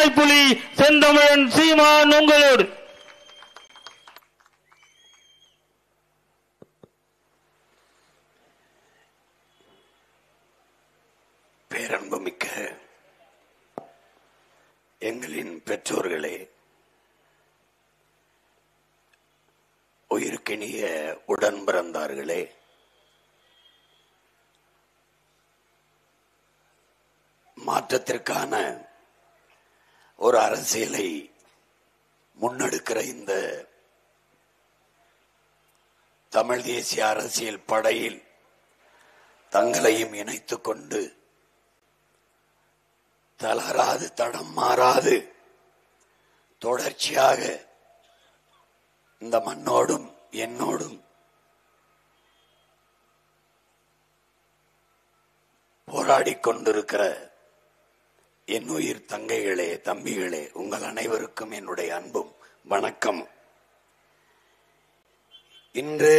விடுதலை புலி செந்தமிழன் சீமான் உங்களோடு. பேரன்புமிக்க எங்களின் பெற்றோர்களே, உயிருக்கினிய உடன் பிறந்தார்களே, மாற்றத்திற்கான ஒரு அரசியலை முன்னெடுக்கிற இந்த தமிழ் தேசிய அரசியல் படையில் தங்களையும் இணைத்துக் கொண்டு தளராது தடம் மாறாது தொடர்ச்சியாக இந்த மண்ணோடும் என்னோடும் போராடிக் கொண்டிருக்கிற என் உயிர் தங்கைகளே, தம்பிகளே, உங்கள் அனைவருக்கும் என்னுடைய அன்பும் வணக்கம். இன்று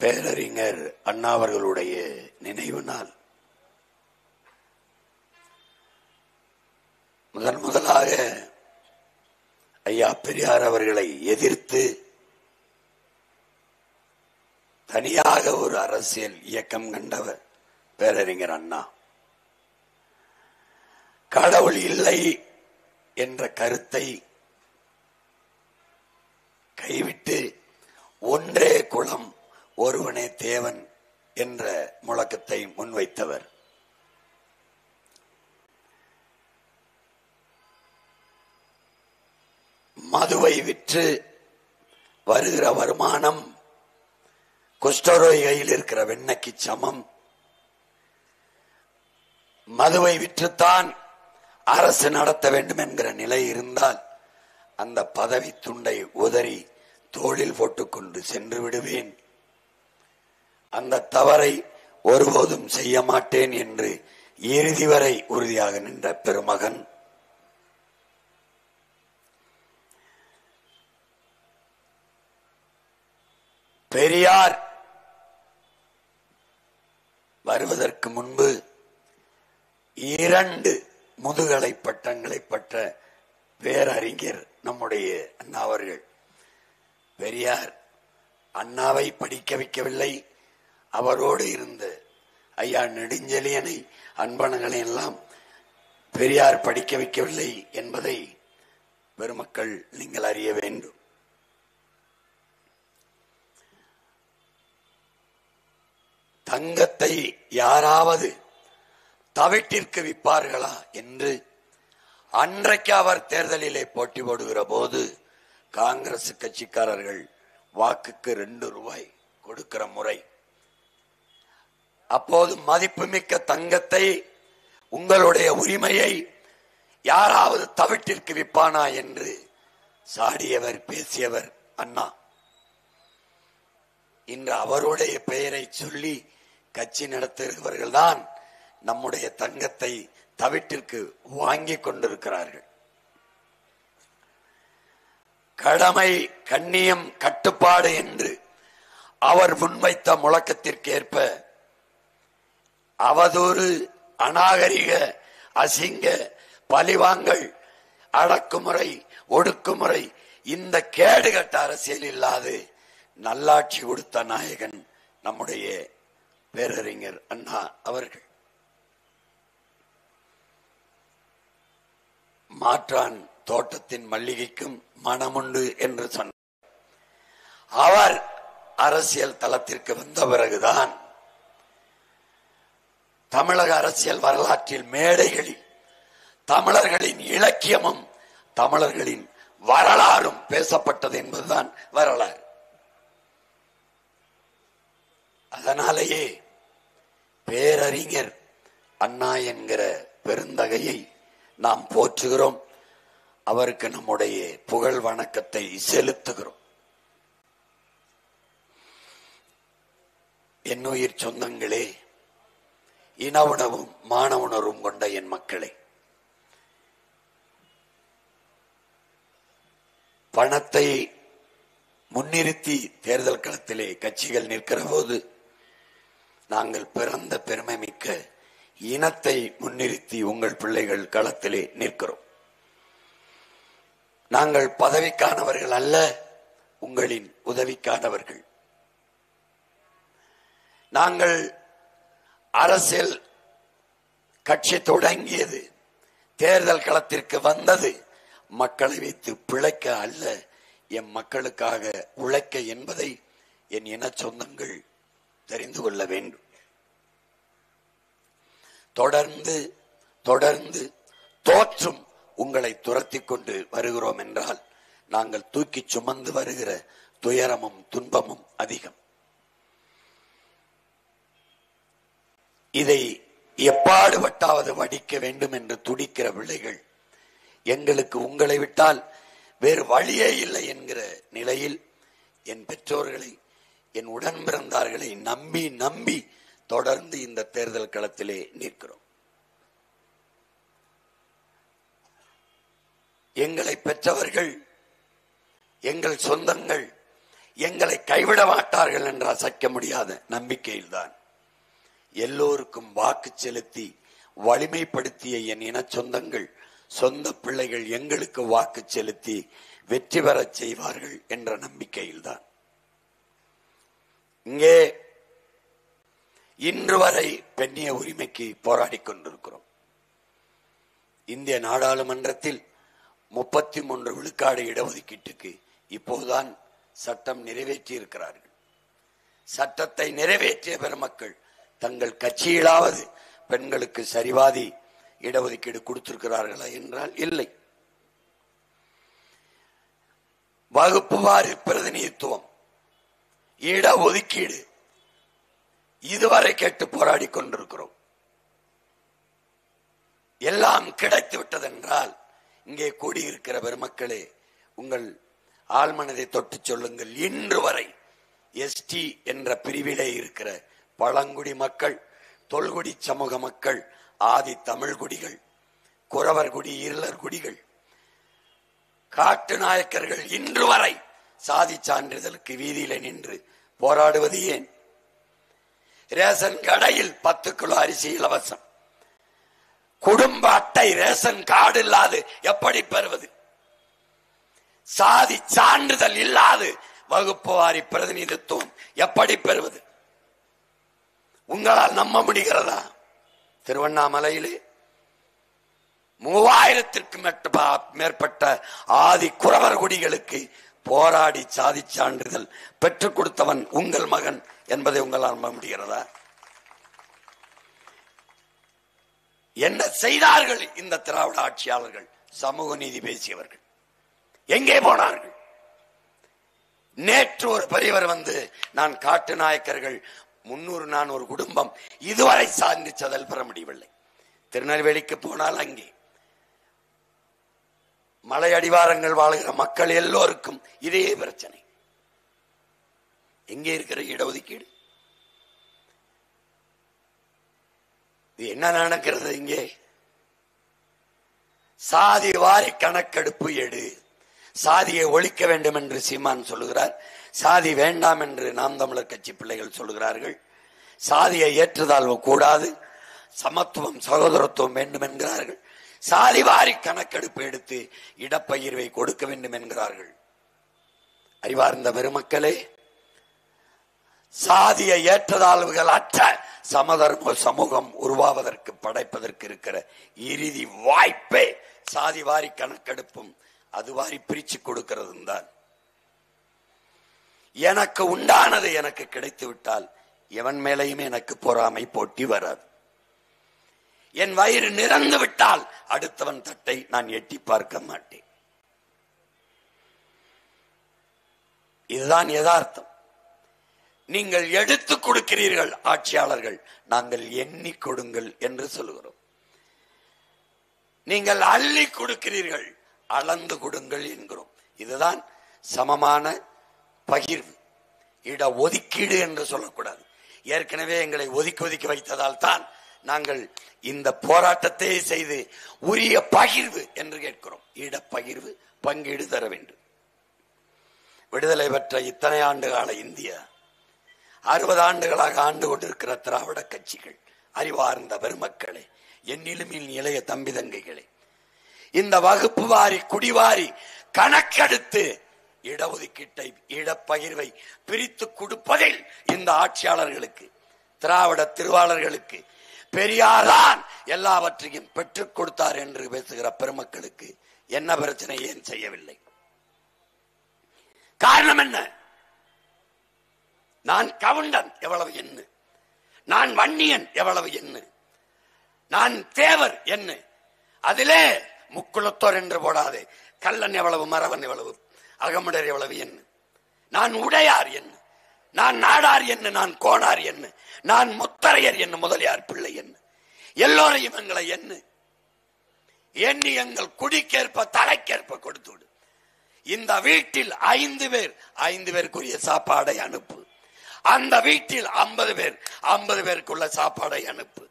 பேரறிஞர் அண்ணா அவர்களுடைய நினைவு நாள். முதலாக ஐயா பெரியார் அவர்களை எதிர்த்து தனியாக ஒரு அரசியல் இயக்கம் கண்டவர் பேரறிஞர் அண்ணா. கடவுள் இல்லை என்ற கருத்தை கைவிட்டு ஒன்றே குலம் ஒருவனே தேவன் என்ற முழக்கத்தை முன்வைத்தவர். மதுவை விற்று வருகிற வருமானம் குஷ்டரோகியில் இருக்கிற வெண்ணைக்கு சமம். மதுவை விற்றுத்தான் அரசு நடத்த வேண்டும் என்கிற நிலை இருந்தால் அந்த பதவி துண்டை உதறி தோளில் போட்டுக்கொண்டு சென்று விடுவேன். அந்த தவறை ஒருபோதும் செய்ய மாட்டேன் என்று இறுதி வரை உறுதியாக நின்ற பெருமகன். பெரியார் வருவதற்கு முன்பு 2 முதுகலை பட்டங்களை பெற்ற பேரறிஞர் நம்முடைய அண்ணா அவர்கள். பெரியார் அண்ணாவை படிக்க வைக்கவில்லை, அவரோடு இருந்த ஐயா நெடுஞ்செழியனை, அன்பழகனை எல்லாம் பெரியார் படிக்க வைக்கவில்லை என்பதை பெருமக்கள் நீங்கள் அறிய வேண்டும். தங்கத்தை யாராவது தவிட்டிற்கு விற்பார்களா என்று அன்றைக்கு அவர் தேர்தலிலே போட்டி போடுகிற போது காங்கிரஸ் கட்சிக்காரர்கள் வாக்குக்கு 2 ரூபாய் கொடுக்கிற முறை. அப்போது மதிப்புமிக்க தங்கத்தை, உங்களுடைய உரிமையை யாராவது தவிட்டிற்கு விற்பானா என்று சாடியவர், பேசியவர் அண்ணா. இன்று அவருடைய பெயரை சொல்லி கட்சி நடத்துகிறவர்கள் தான் நம்முடைய தங்கத்தை தவிட்டிற்கு வாங்கிக் கொண்டிருக்கிறார்கள். கடமை, கண்ணியம், கட்டுப்பாடு என்று அவர் முன்வைத்த முழக்கத்திற்கேற்ப அவதூறு, அநாகரிக, அசிங்க, பழிவாங்கல், அடக்குமுறை, ஒடுக்குமுறை, இந்த கேடுகட்ட அரசியல் இல்லாது நல்லாட்சி கொடுத்த நாயகன் நம்முடைய பேரறிஞர் அண்ணா அவர்கள். மாற்றான் தோட்டத்தின் மல்லிகைக்கும் மனமுண்டு என்று சொன்னார். அவர் அரசியல் தளத்திற்கு வந்த பிறகுதான் தமிழக அரசியல் வரலாற்றில் மேடைகளில் தமிழர்களின் இலக்கியமும் தமிழர்களின் வரலாறும் பேசப்பட்டது என்பதுதான் வரலாறு. அதனாலேயே பேரறிஞர் அண்ணா என்கிற பெருந்தகையை நாம் போற்றுகிறோம். அவருக்கு நம்முடைய புகழ் வணக்கத்தை செலுத்துகிறோம். என்னுயிர் சொந்தங்களே, இன உணவும் மான உணர்வும் கொண்ட என் மக்களே, பணத்தை முன்னிறுத்தி தேர்தல் களத்திலே கட்சிகள் நிற்கிற போது நாங்கள் பிறந்த பெருமை மிக்க இனத்தை முன்னிறுத்தி உங்கள் பிள்ளைகள் களத்திலே நிற்கிறோம். நாங்கள் பதவிக்கானவர்கள் அல்ல, உங்களின் உதவிக்கானவர்கள். நாங்கள் அரசியல் கட்சி தொடங்கியது, தேர்தல் களத்திற்கு வந்தது மக்களை வைத்து பிழைக்க அல்ல, என் மக்களுக்காக உழைக்க என்பதை என் இன சொந்தங்கள் தெரிந்து கொள்ள வேண்டும். தொடர்ந்து தொடர்ந்து தோற்றும் உங்களை துரத்தி கொண்டு வருகிறோம் என்றால் நாங்கள் தூக்கி சுமந்து வருகிற துயரமும் துன்பமும் அதிகம். இதை எப்பாடுபட்டாவது வடிக்க வேண்டும் என்று துடிக்கிற பிள்ளைகள் எங்களுக்கு உங்களை விட்டால் வேறு வழியே இல்லை என்கிற நிலையில் என் பெற்றோர்களை, என் உடன் பிறந்தார்களை நம்பி நம்பி தொடர்ந்து இந்த தேர்தல் களத்திலே நிற்கிறோம். எங்களை பெற்றவர்கள், எங்கள் சொந்தங்கள் எங்களை கைவிட மாட்டார்கள் என்ற அசைக்க முடியாத நம்பிக்கையில்தான் எல்லோருக்கும் வாக்கு செலுத்தி வலிமைப்படுத்திய என் இன சொந்தங்கள், சொந்த பிள்ளைகள் எங்களுக்கு வாக்கு செலுத்தி வெற்றி பெறச் செய்வார்கள் என்ற நம்பிக்கையில்தான் இங்கே இன்று வரை பெண்ணிய உரிமைக்கு போராடி கொண்டிருக்கிறோம். இந்திய நாடாளுமன்றத்தில் 33 விழுக்காடு இடஒதுக்கீட்டுக்கு இப்போதுதான் சட்டம் நிறைவேற்றி இருக்கிறார்கள். சட்டத்தை நிறைவேற்றிய பெருமக்கள் தங்கள் கட்சியிலாவது பெண்களுக்கு சரிவாதி இடஒதுக்கீடு கொடுத்திருக்கிறார்களா என்றால் இல்லை. வகுப்பு வாரி பிரதிநிதித்துவம், இடஒதுக்கீடு இதுவரை கேட்டு போராடி கொண்டிருக்கிறோம். எல்லாம் கிடைத்து விட்டதென்றால் இங்கே கூடியிருக்கிற பெருமக்களே, உங்கள் ஆழ்மனதை தொட்டு சொல்லுங்கள். இன்று வரை எஸ்டி என்ற பிரிவிலே இருக்கிற பழங்குடி மக்கள், தொல்குடி சமூக மக்கள், ஆதி தமிழ் குடிகள், குறவர் குடி, இருளர் குடிகள், காட்டு நாயக்கர்கள் இன்று வரை சாதி சான்றிதழுக்கு வீதியில நின்று போராடுவது ஏன்? ரேஷன் கடையில் 10 கிலோ அரிசி இலவசம், குடும்ப அட்டை ரேஷன் கார்டு இல்லாது எப்படி பெறுவது? சாதி சான்றிதழ் இல்லாது வகுப்பு வாரி பிரதிநிதித்துவம் எப்படி பெறுவது? உங்களால் நம்ப முடிகிறதா? திருவண்ணாமலையிலே 3000க்கும் மேற்பட்ட ஆதி குறவர் குடிகளுக்கு போராடி சாதி சான்றிதழ் பெற்றுக் கொடுத்தவன் உங்கள் மகன் என்பதை உங்களால் நம்ப முடிகிறதா? என்ன செய்தார்கள் இந்த திராவிட ஆட்சியாளர்கள்? சமூக நீதி பேசியவர்கள் எங்கே போனார்கள்? நேற்று ஒரு பெரியவர் வந்து, நான் காட்டு நாயக்கர்கள் 300-400 குடும்பம் இதுவரை சான்றிதழ் பெற முடியவில்லை. திருநெல்வேலிக்கு போனால் அங்கே மலை அடிவாரங்கள் வாழ்கிற மக்கள் எல்லோருக்கும் இதே பிரச்சனை. எங்கே இருக்கிற இடஒதுக்கீடு? இது என்ன நடக்கிறது இங்கே? சாதி வாரி கணக்கெடுப்பு எடு, சாதியை ஒழிக்க வேண்டும் என்று சீமான் சொல்லுகிறார். சாதி வேண்டாம் என்று நாம் தமிழர் கட்சி பிள்ளைகள் சொல்லுகிறார்கள். சாதியை ஏற்றுதாழ்வு கூடாது, சமத்துவம் சகோதரத்துவம் வேண்டும் என்கிறார்கள். சாதி வாரி கணக்கெடுப்பு எடுத்து இடப்பகிர்வை கொடுக்க வேண்டும் என்கிறார்கள். அறிவார்ந்த பெருமக்களே, சாதிய ஏற்றதாழ்வுகள் அற்ற சமதர்ம சமூகம் உருவாவதற்கு படைப்பதற்கு இருக்கிற இறுதி வாய்ப்பே சாதி வாரி கணக்கெடுப்பும் அது வாரி பிரிச்சு கொடுக்கிறது தான். எனக்கு உண்டானது எனக்கு கிடைத்து விட்டால் எவன் மேலையும் எனக்கு பொறாமை போட்டி வராது. என் வயிறு நிறந்து விட்டால் அடுத்தவன் தட்டை நான் எட்டி பார்க்க மாட்டேன். இதுதான் யதார்த்தம். நீங்கள் எடுத்து கொடுக்கிறீர்கள் ஆட்சியாளர்கள், நாங்கள் எண்ணி கொடுங்கள் என்று சொல்லுகிறோம். நீங்கள் அள்ளி கொடுக்கிறீர்கள், அளந்து கொடுங்கள் என்கிறோம். இதுதான் சமமான பகிர்வு. இட ஒதுக்கீடு என்று சொல்லக்கூடாது. ஏற்கனவே எங்களை ஒதுக்கி வைத்ததால் தான் நாங்கள் இந்த போராட்டத்தை செய்து உரிய பகிர்வு என்று கேட்கிறோம். இட பகிர்வு, பங்கீடு தர வேண்டும். விடுதலை பெற்ற இத்தனை ஆண்டு கால இந்தியா, 60 ஆண்டுகளாக ஆண்டு கொண்டிருக்கிற திராவிட கட்சிகள் அறிவார்ந்த பெருமக்களே, என்னிலும் இளைய தம்பி தங்கைகளே, இந்த வகுப்பு வாரி குடிவாரி கணக்கெடுத்து இடஒதுக்கீட்டை இடப்பகிர்வை பிரித்து கொடுப்பதில் இந்த ஆட்சியாளர்களுக்கு, திராவிட திருவாளர்களுக்கு பெரியார்தான் எல்லாவற்றையும் பெற்றுக் கொடுத்தார் என்று பேசுகிற பெருமக்களுக்கு என்ன பிரச்சனை, ஏன் செய்யவில்லை? காரணம் என்ன? நான் கவுண்டன் எவ்வளவு என்ன, நான் வன்னியன் எவ்வளவு என்ன, நான் தேவர் என்ன, அதிலே முக்குளத்தோர் என்று போடாதே, கல்லன் எவ்வளவு, மறவன் எவ்வளவு, அகமுடர் எவ்வளவு என்ன, நான் உடையார் என்ன, நான் நாடார் என்ன, நான் கோணார் என்ன, நான் முத்தரையர் என்ன, முதலியார் பிள்ளை என்ன, எல்லோரையும் எங்களை என்ன எண்ணி எங்கள் குடிக்கேற்ப தலைக்கேற்ப கொடுத்து விடு. இந்த வீட்டில் 5 பேருக்குரிய சாப்பாடை அனுப்பு, அந்த வீட்டில் 50 பேர் 50 பேருக்குள்ள சாப்பாடை அனுப்பு.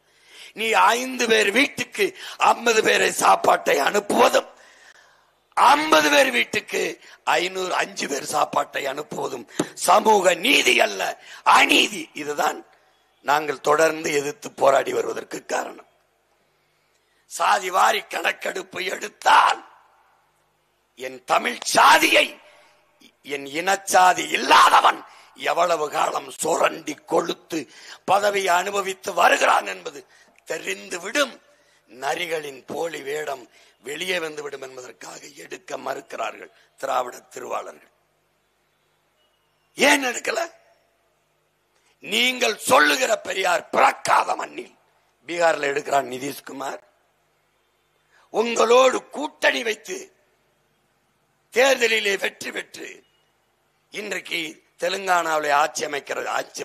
நீ 5 பேர் வீட்டுக்கு 50 பேரை சாப்பாட்டை அனுப்புவதும், 50 பேர் வீட்டுக்கு 5 பேர் சாப்பாட்டை அனுப்புவதும் சமூக நீதி அல்ல, அநீதி. இதுதான் நாங்கள் தொடர்ந்து எதிர்த்து போராடி வருவதற்கு காரணம். சாதி வாரி கணக்கெடுப்பு எடுத்தால் என் தமிழ் சாதியை, என் இனச்சாதி இல்லாதவன் எவ்வளவு காலம் சுரண்டி கொழுத்து பதவியை அனுபவித்து வருகிறான் என்பது தெரிந்துவிடும். நரிகளின் போலி வேடம் வெளியே வந்துவிடும் என்பதற்காக எடுக்க மறுக்கிறார்கள் திராவிட திருவாளர்கள். ஏன் எடுக்கல? நீங்கள் சொல்லுகிற பெரியார் பிறக்காத மண்ணில் பீகார்ல எடுக்கிறான் நிதிஷ்குமார். உங்களோடு கூட்டணி வைத்து தேர்தலிலே வெற்றி பெற்று இன்றைக்கு தெலுங்கானாவிலே ஆட்சி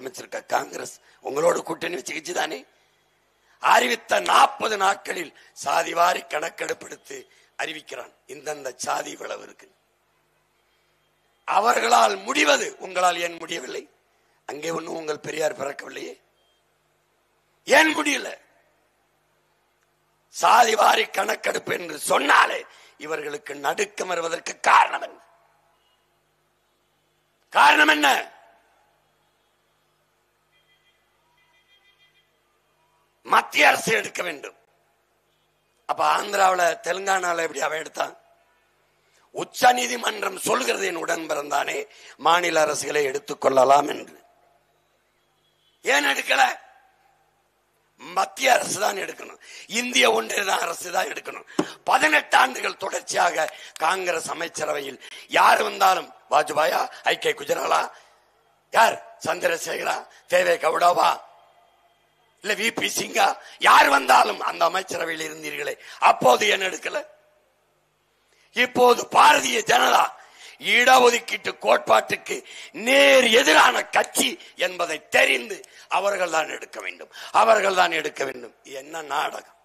அமைச்சிருக்க காங்கிரஸ் உங்களோடு கூட்டணி வச்சுக்கிச்சு தானே. அறிவித்த 40 நாட்களில் சாதிவாரி கணக்கெடுப்பெடுத்து அறிவிக்கிறான், இந்தந்த சாதி இவ்வளவு இருக்கு. அவர்களால் முடிவது உங்களால் ஏன் முடியவில்லை? அங்கே ஒன்றும் உங்கள் பெரியார் பிறக்கவில்லையே, ஏன் முடியல? சாதிவாரி கணக்கெடுப்பு என்று சொன்னாலே இவர்களுக்கு நடுக்கம் வருவதற்கு காரணம் என்ன? காரணம் என்ன? மத்திய அரசு எடுக்க வேண்டும். அப்ப ஆந்திராவில் தெலுங்கானாவில் எப்படி அவன் எடுத்தான்? உச்ச நீதிமன்றம் சொல்கிறது என் உடன் பிறந்தானே மாநில அரசுகளை எடுத்துக் கொள்ளலாம் என்று. ஏன் எடுக்கல? மத்திய அரசு தான் எடுக்கணும், இந்திய ஒன்றிய அரசு தான் எடுக்கணும். 18 ஆண்டுகள் தொடர்ச்சியாக காங்கிரஸ் அமைச்சரவையில் யார் வந்தாலும், வாஜ்பாயா, ஐ.கே. குஜராலா, யார், சந்திரசேகரா, தேவே கவுடாவா, இல்ல வி.பி. சிங்கா, யார் வந்தாலும் அந்த அமைச்சரவையில் இருந்தீர்களே, அப்போது ஏன் எடுக்கல? இப்போது பாரதிய ஜனதா இடஒதுக்கீட்டு கோட்பாட்டுக்கு நேர் எதிரான கட்சி என்பதை தெரிந்து அவர்கள் தான் எடுக்க வேண்டும், அவர்கள் தான் எடுக்க வேண்டும். என்ன நாடகம்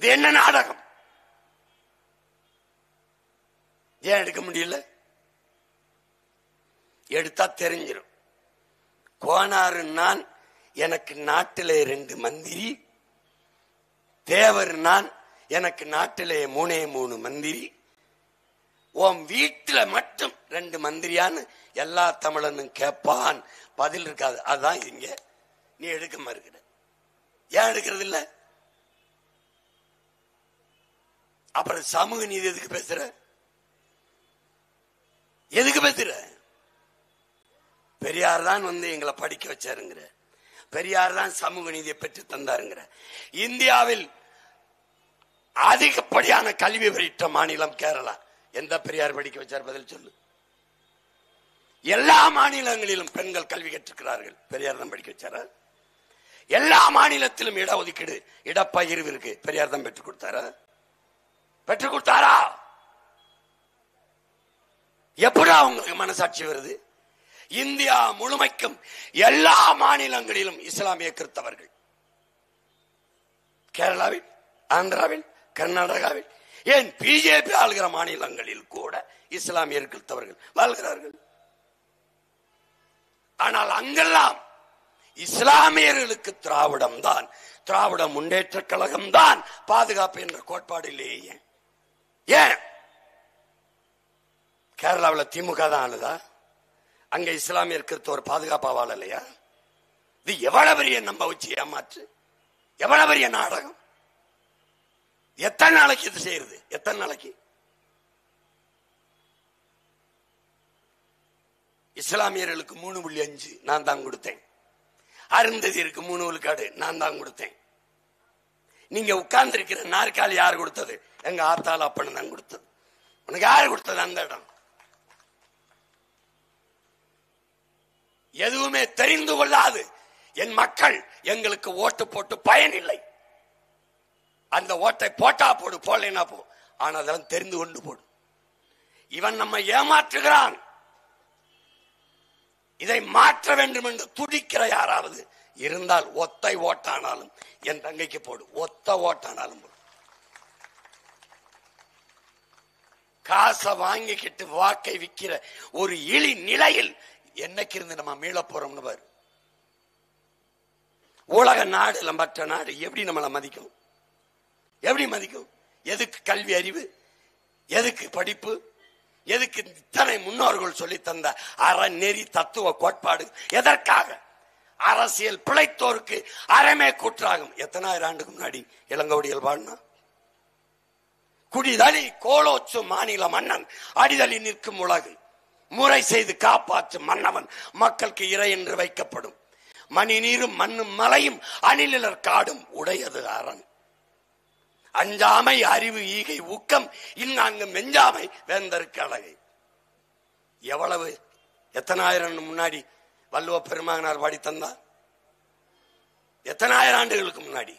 இது? என்ன நாடகம்? ஏன் எடுக்க முடியல? எடுத்தா தெரிஞ்சிடும். கோனாறு நான், எனக்கு நாட்டிலே 2 மந்திரி, தேவர் நான், எனக்கு நாட்டிலே 3 மந்திரி, உன் வீட்டுல மட்டும் 2 மந்திரியான்னு எல்லா தமிழனும் கேட்பான். பதில் இருக்காது. அதுதான் இங்க நீ எடுக்க மறுக்கிற. ஏன் எடுக்கிறது இல்ல? அப்புறம் சமூக நீதி எதுக்கு பேசுற? எதுக்கு பேசுற? பெரியார் தான் எங்களை படிக்க வச்சாருங்கிற, பெரியார் தான் சமூக நீதியை பெற்று தந்தாருங்கிற. இந்தியாவில் அதிகப்படியான கல்வி பெற்ற மாநிலம் கேரளா. எந்த பெரியார் படிக்க வச்சார்? பதில் சொல்லு. எல்லா மாநிலங்களிலும் பெண்கள் கல்வி கற்றுக்கிறார்கள், பெரியார் தான் படிக்க வச்சாரா? எல்லா மாநிலத்திலும் இடஒதுக்கீடு, இடப்பகிர்வு இருக்கு, பெரியார் தான் பெற்றுக் கொடுத்தாரா? பெற்றுக் கொடுத்தாரா? எப்படா உங்களுக்கு மனசாட்சி வருது? இந்தியா முழுமைக்கும் எல்லா மாநிலங்களிலும் இஸ்லாமிய கிறிஸ்தவர்கள், கேரளாவில், ஆந்திராவில், கர்நாடகாவில், ஏன் பிஜேபி ஆளுகிற மாநிலங்களில் கூட இஸ்லாமியர் கிறிஸ்தவர்கள் வாழ்கிறார்கள். ஆனால் அங்கெல்லாம் இஸ்லாமியர்களுக்கு திராவிடம் தான், திராவிட முன்னேற்ற கழகம் தான் பாதுகாப்பு என்ற கோட்பாடு இல்லையே. ஏன் கேரளாவில் திமுக தான் ஆளுதா? அங்க இஸ்லாமியர் கிறிஸ்தவர் பாதுகாப்பா வாழலையா? இது எவ்வளவு பெரிய நம்ப வச்சு ஏமாற்று. எவ்வளவு பெரிய நாடகம்! எத்தனை நாளைக்கு இது செய்யறது? எத்தனை நாளைக்கு? இஸ்லாமியர்களுக்கு 3.5 நான் தான் கொடுத்தேன். அருந்ததியருக்கு 3 விழுக்காடு நான் தான் கொடுத்தேன். நீங்க உட்கார்ந்து இருக்கிற நாற்காலி யார் கொடுத்தது? எங்க ஆத்தாள் அப்பன்னு தான் கொடுத்தது. உனக்கு யாரு கொடுத்தது அந்த இடம்? எதுவுமே தெரிந்து கொள்ளாது என் மக்கள் எங்களுக்கு ஓட்டு போட்டு பயனில்லை. அந்த ஓட்டை போட்டா போடு, போடலைன்னா போ. ஆனா அதெல்லாம் தெரிந்து கொண்டு போடு. இவன் நம்மை ஏமாற்றுகிறான். இதை மாற்ற வேண்டும் என்று துடிக்கிற யாராவது இருந்தால் ஒத்தை ஓட்டானாலும் என் தங்கைக்கு போடு, ஒத்த ஓட்டானாலும் போடு. காசை வாங்கிக்கிட்டு வாக்கை விற்கிற ஒரு இழி நிலையில் என்னைக்கு இருந்து நம்ம மீள போறோம்னு பாரு. உலக நாடுல மற்ற நாடு எப்படி நம்மளை மதிக்கும்? எப்படி மதிக்கும்? எதுக்கு கல்வி அறிவு? எதுக்கு படிப்பு? எதுக்கு இத்தனை முன்னோர்கள் சொல்லி தந்த அறநெறி தத்துவ கோட்பாடு? எதற்காக? அரசியல் பிழைத்தோருக்கு அறமே கூற்றாகும். எத்தனாயிரம் ஆண்டுக்கு முன்னாடி இளங்கோடிகள் பாடினா, குடிதளி கோலோச்சு மாநில மன்னன் அடிதளி நிற்கும் உலகு முறை செய்து காப்பாற்றும் மன்னவன் மக்களுக்கு இறை என்று வைக்கப்படும். மணி நீரும் மண்ணும் மலையும் அணிலிலர் காடும் உடையது அரண். அஞ்சாமை அறிவு ஈகை ஊக்கம் இன்னாங்கு மெஞ்சாமை வேந்தருக்கு அழகை. எவ்வளவு எத்தனாயிரம் முன்னாடி வள்ளுவ பெருமகனார் பாடி தந்தார்? எத்தனாயிரம் ஆண்டுகளுக்கு முன்னாடி?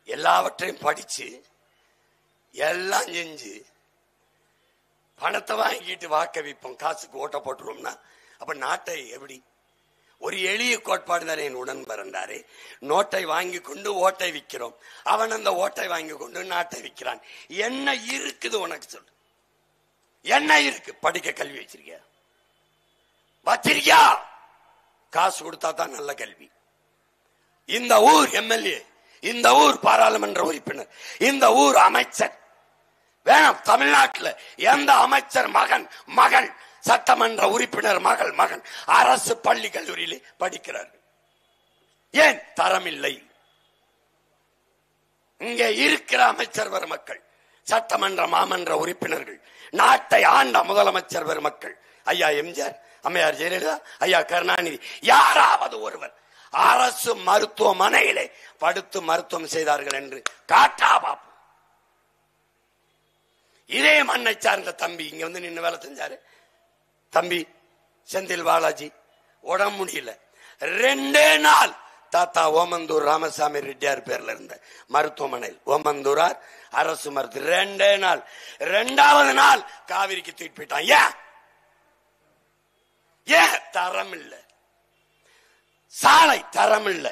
எல்லாவற்றையும் படிச்சு எல்லாம் செஞ்சு பணத்தை வாங்கிட்டு வாக்க வைப்போம், காசுக்கு ஓட்ட போட்டுருவோம்னா அப்ப நாட்டை எப்படி? ஒரு எளிய கோட்பாடு தானே என் உடன் பிறந்தாரே. நோட்டை வாங்கி கொண்டு ஓட்டை விற்கிறோம், அவன் அந்த ஓட்டை வாங்கி கொண்டு நாட்டை விற்கிறான். என்ன இருக்குது உனக்கு? சொல்லு, என்ன இருக்கு? படிக்க கல்வி வச்சிருக்கியா? வச்சிருக்கியா? காசு கொடுத்தா தான் நல்ல கல்வி. இந்த ஊர் எம்எல்ஏ, இந்த ஊர் பாராளுமன்ற உறுப்பினர், இந்த ஊர் அமைச்சர் வேணும். தமிழ்நாட்டில் எந்த அமைச்சர் மகன் மகள் சட்டமன்ற உறுப்பினர் மகள் மகன் அரசு பள்ளி கல்லூரியிலே படிக்கிறார்கள்? ஏன்? தரம் இல்லை. இங்கே இருக்கிற அமைச்சர் பெருமக்கள், சட்டமன்ற மாமன்ற உறுப்பினர்கள், நாட்டை ஆண்ட முதலமைச்சர் பெருமக்கள், ஐயா எம்ஜிஆர், அம்மையார் ஜெயலலிதா, ஐயா கருணாநிதி, யாராவது ஒருவர் அரசு மருத்துவமனையிலே படுத்து மருத்துவம் செய்தார்கள் என்று காட்டா பாப்போம். இதே மண்ணை சார்ந்த தம்பி இங்க வந்து நின்று வேலை செஞ்சாரு. தம்பி செந்தில் பாலாஜி உடம்பு முடியல, 2 நாள் தாத்தா ஓமந்தூர் ராமசாமி ரெட்டியார் பேர்ல இருந்த மருத்துவமனையில், ஓமந்தூரார் அரசு மருத்துவ, 2 நாள். 2வது நாள் காவிரிக்கு தூக்கிட்டு போயிட்டான். ஏன்? தரம் இல்ல. சாலை தரம் இல்ல.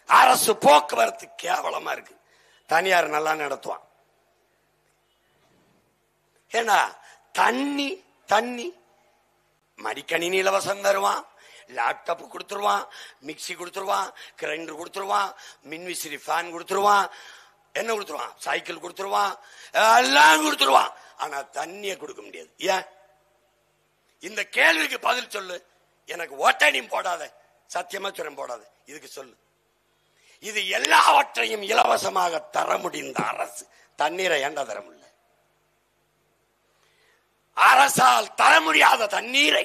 அரசு போக்குவரத்து கேவலமா இருக்கு. தனியார் நல்லா நடத்துவான். ஏன்னா தண்ணி தண்ணி மடிக்கணினி இலவசம் தருவான், லேப்டாப் கொடுத்துருவான், மிக்சி கொடுத்துருவான், கிரைண்டர் கொடுத்துருவான், மின்விசிறி ஃபேன் கொடுத்துருவான், என்ன கொடுத்துருவான், சைக்கிள் கொடுத்துருவான், எல்லாம் கொடுத்துருவான். ஆனா தண்ணியை கொடுக்க முடியாது. ஏன்? இந்த கேள்விக்கு பதில் சொல்லு. எனக்கு ஓட்டடியும் போடாத, சத்தியமா சொல்றேன் போடாத. இதுக்கு சொல்லு. இது எல்லாவற்றையும் இலவசமாக தர முடிந்த அரசு தண்ணீரை ஏண்டா தர முடியல? அரசால் தர முடியாத தண்ணீரை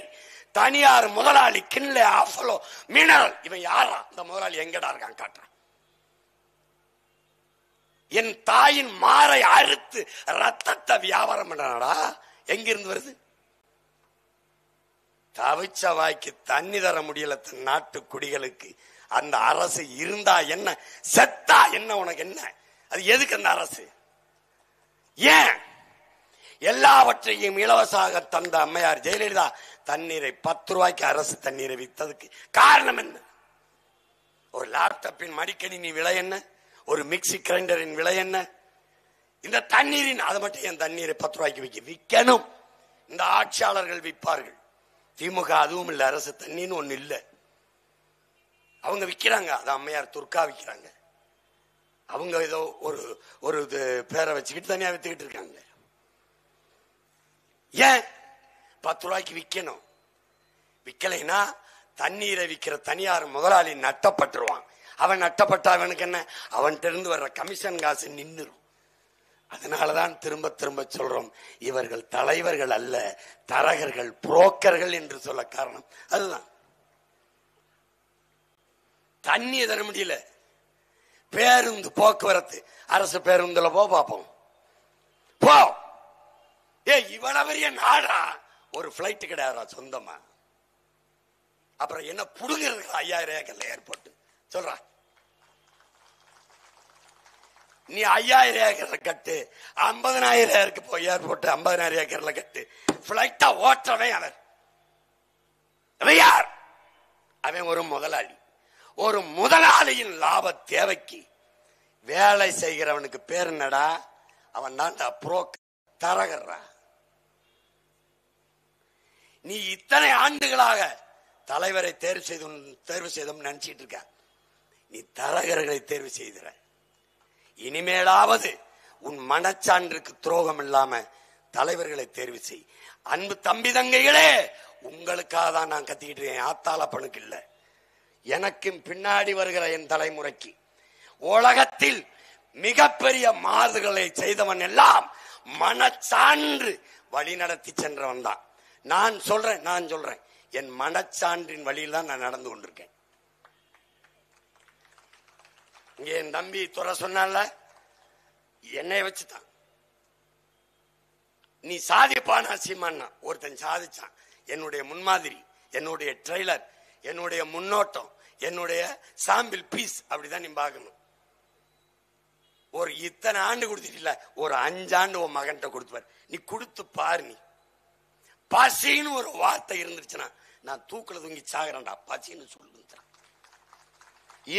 தனியார் முதலாளி கிண்லே ஆஃபலோ மினரல், இவன் யாரா? இந்த முதலாளி எங்கடா இருக்கான் காட்டுறான். என் தாயின் மாரை அறுத்து ரத்தத்தை வியாபாரம் பண்றானடா. எங்கிருந்து வருது? தவிச்ச வாய்க்கு தண்ணி தர முடியல நாட்டு குடிகளுக்கு. அந்த அரசு இருந்தா என்ன, செத்தா என்ன, உனக்கு என்ன? அது எதுக்கு அந்த அரசு? ஏன்? எல்லாவற்றையும் இலவசமாக தந்த அம்மையார் ஜெயலலிதா தண்ணீரை 10 ரூபாய்க்கு அரசு தண்ணீரை வித்ததுக்கு காரணம் என்ன? ஒரு லேப்டாப்பின் மடிக்கணினி விலை என்ன? ஒரு மிக்சி கிரைண்டரின் விலை என்ன? இந்த தண்ணீரின், அதை மட்டும் என் தண்ணீரை 10 ரூபாய்க்கு விற்கணும். இந்த ஆட்சியாளர்கள் விற்பார்கள். திமுக அதுவும் இல்ல, அரசு தண்ணின்னு ஒண்ணு இல்ல. அவங்க விற்கிறாங்க. அது அம்மையார் துர்கா விற்கிறாங்க. அவங்க ஏதோ ஒரு பேரை வச்சுக்கிட்டு தனியா வித்துக்கிட்டு இருக்காங்க. ஏன் 10 ரூபாய்க்கு விற்கணும்? விற்கலைன்னா தண்ணீரை விற்கிற தனியார் முதலாளி நட்டப்பட்டுருவான். அவன் நட்டப்பட்ட அவனுக்கு என்ன? அவன்கிட்ட இருந்து வர்ற கமிஷன் காசு நின்றுரும். அதனாலதான் திரும்ப திரும்ப சொல்றோம், இவர்கள் தலைவர்கள் அல்ல, தரகர்கள், புரோக்கர்கள் என்று சொல்ல காரணம் அதுதான். தண்ணி தர முடியல, பேருந்து போக்குவரத்து, அரசு பேருந்துல போ பார்ப்போம், போ. இவ்வளவு பெரிய நாடா, ஒரு பிளைட் கிடையாதா சொந்தமா? அப்புறம் என்ன புடுங்கிறது? 5000 ஏக்கர்ல ஏர்போர்ட் சொல்ற. நீ 5000 ஏக்கர்ல கட்டு, 50,000 ஏக்கருக்கு போய் ஏர்போர்ட் 50,000 ஏக்கர்ல கட்டு. பிளைட்டா ஓட்டுறவன் அவன் யார்? அவன் ஒரு முதலாளி. ஒரு முதலாளியின் லாப தேவைக்கு வேலை செய்கிறவனுக்கு பேர் என்னடா? அவன் தான்டா புரோக்கர், தரகர்ரா. நீ இத்தனை ஆண்டுகளாக தலைவரை தேர்வு செய்தோம் நினைச்சிட்டு இருக்க. நீ தரகர்களை தேர்வு செய்கிற. இனிமேலாவது உன் மனச்சான்றுக்கு துரோகம் இல்லாம தலைவர்களை தேர்வு செய். அன்பு தம்பி தங்கைகளே, உங்களுக்காக தான் நான் கத்திக்கிட்டு இருக்கேன். ஆத்தாளப்பனுக்கு இல்ல, எனக்கும் பின்னாடி வருகிற என் தலைமுறைக்கு. உலகத்தில் மிகப்பெரிய மாறுதல்களை செய்தவன் எல்லாம் மனச்சான்று வழி நடத்தி சென்றவன் தான். நான் சொல்றேன் என் மனச்சான்றின் வழியில் தான் நான் நடந்து கொண்டிருக்கேன். இங்க என் தம்பி துறை சொன்னால என்னை வச்சுதான் நீ சாதிப்பானா சீமானா. ஒருத்தன் சாதிச்சான். என்னுடைய முன்மாதிரி, என்னுடைய ட்ரெய்லர், என்னுடைய முன்னோட்டம், என்னுடைய சாம்பிள் பீஸ், அப்படிதான் நீ பார்க்கணும். ஒரு இத்தனை ஆண்டு கொடுத்துட்டீங்கள, ஒரு 5 ஆண்டு உன் மகன்கிட்ட கொடுத்துப்பாரு. நீ கொடுத்து பாரு. நீ பசின்னு ஒரு வார்த்தை இருந்துருச்சுன்னா நான் தூக்குல தூங்கி சாகிறேன்டா, பசின்னு சொல்லு.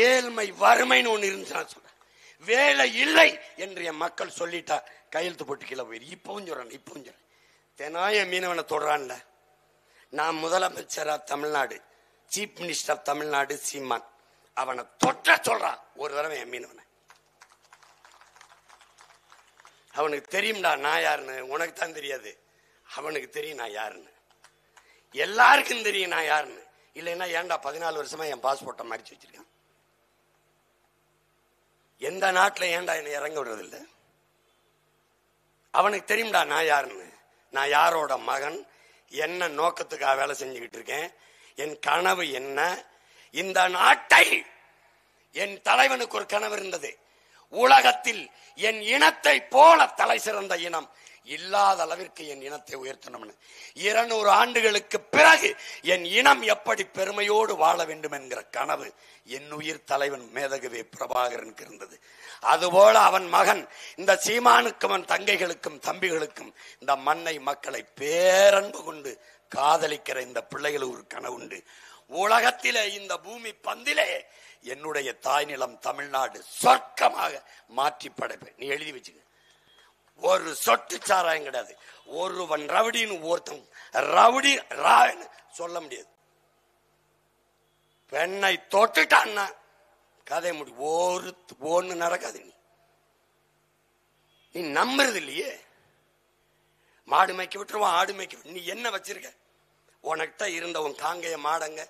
ஏழ்மை வறுமைன்னு ஒண்ணு இருந்துச்சுன்னா சொல்ற. வேலை இல்லை என்று என் மக்கள் சொல்லிட்டா கையெழுத்து போட்டு கீழே போயிரு. இப்பவும் சொல்றேன். தெனாய மீனவனை தொடரான்ல. நான் முதலமைச்சரா Tamil Nadu, chief minister of Tamil Nadu Seeman, அவனை தொற்ற சொல்றான் ஒரு தடவை என் மீனவனை. அவனுக்கு தெரியும்டா நான் யாருன்னு. உனக்கு தான் தெரியாது, அவனுக்கு தெரியும் நான் யாருன்னு. எல்லாருக்கும் தெரியும் நான் யாருன்னு. இல்லைன்னா ஏன்டா 14 வருஷமா என் பாஸ்போர்ட்டை மறைச்சு வச்சிருக்கான்? எந்த நாட்டில் ஏன்டா என்னை இறங்க விடுறது இல்லை? அவனுக்கு தெரியும்டா நான் யாருன்னு. நான் யாரோட மகன், என்ன நோக்கத்துக்காக வேலை செஞ்சுக்கிட்டு இருக்கேன், என் கனவு என்ன. இந்த நாட்டை, என் தலைவனுக்கு ஒரு கனவு இருந்தது, உலகத்தில் என் இனத்தை போல தலை சிறந்த இனம் இல்லாத அளவிற்கு என் இனத்தை உயர்த்தணும். 200 ஆண்டுகளுக்கு பிறகு என் இனம் எப்படி பெருமையோடு வாழ வேண்டும் என்கிற கனவு என் உயிர் தலைவன் மேதகவே பிரபாகரனுக்கு இருந்தது. அதுபோல அவன் மகன் இந்த சீமானுக்கும் அவன் தங்கைகளுக்கும் தம்பிகளுக்கும் இந்த மண்ணை மக்களை பேரன்பு கொண்டு காதலிக்கிற இந்த பிள்ளைகளுக்கு ஒரு கனவு உண்டு. உலகத்திலே இந்த பூமி பந்திலே என்னுடைய தாய் நிலம் தமிழ்நாடு சொர்க்கமாக மாற்றி படைப்பேன். நீ எழுதி வச்சுக்க. ஒரு சொட்டு சாராயம் கிடையாது. ஒருவன் ரவுடின்னு ஒருத்தன் ரவுடி சொல்ல முடியாது. பெண்ணை தொட்டுட்டான்னா கதை முடி. ஒண்ணு நடக்காது. நீ நம்புறது இல்லையே. மாடு மேய்க்க விட்டுருவான், ஆடு மேய்க்க. நீ என்ன வச்சிருக்க? உனக்கிட்ட இருந்த உன் காங்கைய மாடங்க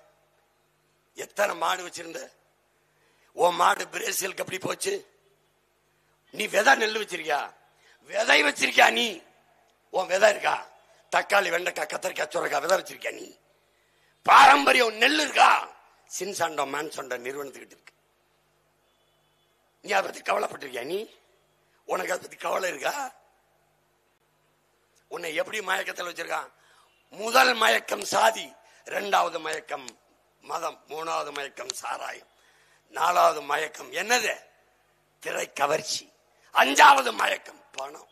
எத்தனை மாடு வச்சிருந்த? உன் மாடு பிரேசிலுக்கு எப்படி போச்சு? நீ விதை நெல் வச்சிருக்கியா? விதை வச்சிருக்கியா? நீ உன் விதை இருக்கா? தக்காளி, வெண்டைக்காய், கத்திரிக்காய், சுரைக்காய் விதை வச்சிருக்கியா? நீ பாரம்பரியம் நெல் இருக்கா? சின்சாண்டோ மான்சோண்டோ நிறுவனத்துக்கிட்டு இருக்கு. நீ அதை பத்தி கவலைப்பட்டிருக்கியா? நீ உனக்கு அதை பத்தி கவலை இருக்கா? உன்னை எப்படி மயக்கத்தில் வச்சிருக்கான்? முதல் மயக்கம் சாதி, 2வது மயக்கம் மதம், 3வது மயக்கம் சாராயம், 4வது மயக்கம் என்னது? திரை கவர்ச்சி, 5வது மயக்கம் பணம்.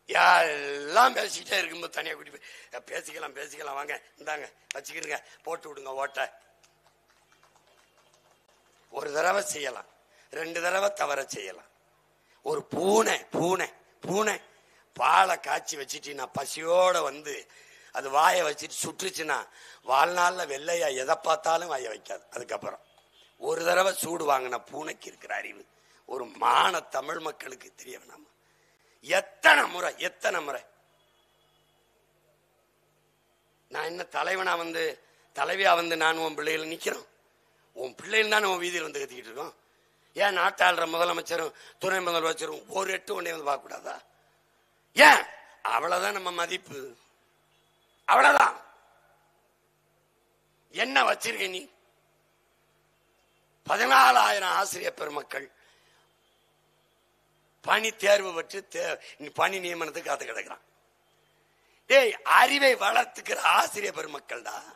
எல்லாம் பேசிக்கிட்டே இருக்கும்போது தனியா கூட்டி போய் பேசிக்கலாம் வாங்க இந்தாங்க வச்சுக்கிடுங்க, போட்டு விடுங்க ஓட்ட. ஒரு தடவை செய்யலாம், 2 தடவை தவற செய்யலாம். ஒரு பூனை பாலை காய்ச்சி வச்சுட்டு பசியோட வந்து அது வாயை வச்சுட்டு சுற்றுச்சுன்னா வாழ்நாள்ல வெள்ளையா எதை பார்த்தாலும் வாய வைக்காது. அதுக்கப்புறம் ஒரு தடவை சூடு வாங்கின பூனைக்கு இருக்கிற அறிவு ஒரு மான தமிழ் மக்களுக்கு தெரிய வேணாமா? எத்தனை முறை நான் என்ன தலைவனா தலைவியா நான் உன் பிள்ளைகள் நிக்கிறோம். உன் பிள்ளைகள் தானே உன் வீதியில் கத்திக்கிட்டு இருக்கோம். ஏன் நாட்டாளுற முதலமைச்சரும் துணை முதலமைச்சரும் ஒரு 8 ஒன்னே பார்க்க கூடாதா? ஏன்? அவ்வளவுதான் நம்ம மதிப்பு, அவ்வளவுதான். என்ன வச்சிருக்க நீ? 14,000 ஆசிரியர் பெருமக்கள் பணி தேர்வு பெற்று பணி நியமனத்துக்கு காத்து கிடக்கிறான். டேய், அறிவை வளர்த்துக்கிற ஆசிரியர் பெருமக்கள் தான்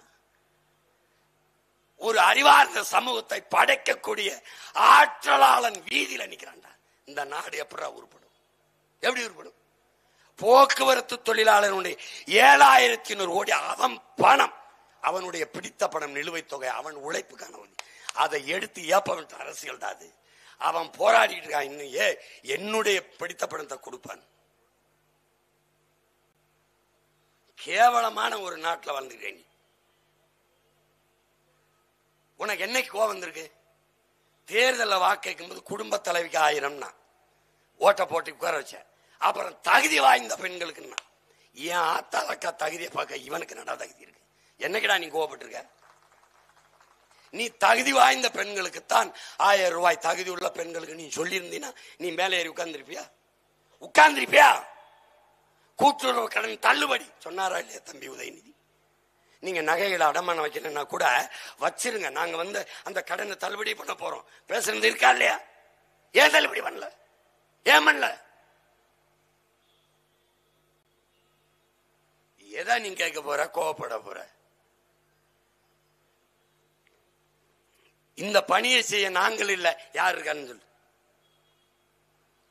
ஒரு அறிவார்ந்த சமூகத்தை படைக்கக்கூடிய ஆற்றலாளன் வீதியில நிக்கிறான்டா. இந்த நாடு எப்படி உருப்படும்? எப்படி உருப்படும்? போக்குவரத்து தொழிலாளர்களுடைய 7,100 கோடி அவன் பணம், அவனுடைய பிடித்த பணம், நிலுவைத் தொகை, அவன் உழைப்புக்கான அதை எடுத்து ஏப்ப அரசியல் தான் அது. அவன் போராடிட்டு இருக்கான். இன்னும் என்னுடைய பிடித்த பணத்தை கொடுப்பான். கேவலமான ஒரு நாட்டில் வாழ்ந்துக்கிறேன். நீ உனக்கு என்னைக்கு கோவம் வந்திருக்கு? தேர்தலில் வாக்கு கேட்கும் போது குடும்ப தலைவிக்கு 1000 ஓட்ட போட்டு உட்கார வச்ச. அப்புறம் தகுதி வாய்ந்த பெண்களுக்குன்னா ஏன் ஆத்தாலக்கா தகுதியை பார்க்க இவனுக்கு நட தகுதி இருக்கு? என்னைக்குடா நீ கோவப்பட்டிருக்க? நீ தகுதி வாய்ந்த பெண்களுக்குத்தான் 1000 ரூபாய், தகுதி உள்ள பெண்களுக்கு நீ சொல்லியிருந்தீன்னா நீ மேலே ஏறி உட்கார்ந்துருப்பியா? உட்கார்ந்துருப்பியா? கூட்டுறவு கடன் தள்ளுபடி சொன்னாரா இல்லையா தம்பி உதயநிதி? நீங்க நகைகளை அடமானம் வைக்கணும்னா கூட வச்சிருங்க, நாங்க அந்த கடனை தள்ளுபடி பண்ண போறோம் பேசுறது இருக்கா இல்லையா? ஏன் தள்ளுபடி பண்ணல? ஏன் பண்ணல? எதா நீ கேட்க போற? கோவப்பட போற? இந்த பணியை செய்ய நாங்கள் இல்ல, யாரு இருக்கான்னு சொல்லு.